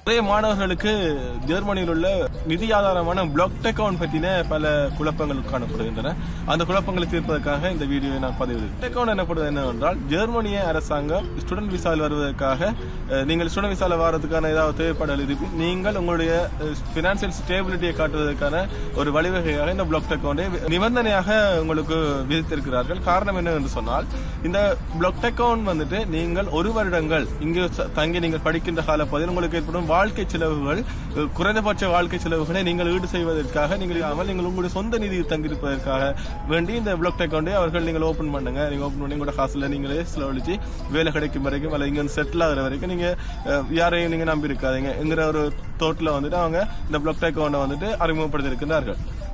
நிறைய மாணவர்களுக்கு ஜெர்மனியில் உள்ள நிதி ஆதாரமான பிளாக் அக்கவுண்ட் பற்றின பல குழப்பங்கள் காணப்படுகின்றன. அந்த குழப்பங்களை தீர்ப்பதற்காக இந்த வீடியோவை நான் பதிவிடுகிறேன். அக்கவுண்ட் என்னப்படுவது என்னவென்றால், ஜெர்மனிய அரசாங்கம் ஸ்டூடெண்ட் விசாவில் வருவதற்காக நீங்கள் ஸ்டூடெண்ட் விசாவில் வரதுக்கான ஏதாவது தேவைப்பாடுகள் இருக்கு, நீங்கள் உங்களுடைய பினான்சியல் ஸ்டேபிலிட்டியை காட்டுவதற்கான ஒரு வழிவகையாக இந்த பிளாக் அக்கவுண்டை நிபந்தனையாக உங்களுக்கு விதித்திருக்கிறார்கள். காரணம் என்ன என்று சொன்னால், இந்த பிளாக் அக்கவுண்ட் வந்துட்டு நீங்கள் 1 வருடங்கள் இங்கு தங்கி நீங்கள் படிக்கின்ற காலப்பகுதியில் உங்களுக்கு ஏற்படும் வாழ்க்கை செலவுகள், குறைந்தபட்ச வாழ்க்கை செலவுகளை நீங்கள் ஈடு செய்வதற்காக நீங்கள் உங்களுடைய சொந்த நிதி தங்கியிருப்பதற்காக வேண்டி இந்த பிளாக் அக்கவுண்டை அவர்கள் நீங்கள் ஓபன் பண்ணுங்க. நீங்க ஓபன் பண்ணி உங்களோட காசுல நீங்களே செலவழிச்சு வேலை கிடைக்கும் வரைக்கும் அல்ல இங்க செட்டில் ஆகிற வரைக்கும் நீங்க யாரையும் நீங்க நம்பி இருக்காதீங்க என்கிற ஒரு தோட்டில் வந்துட்டு அவங்க இந்த பிளாக் அக்கவுண்டை வந்துட்டு அறிமுகப்படுத்தி இருக்கின்றார்கள்.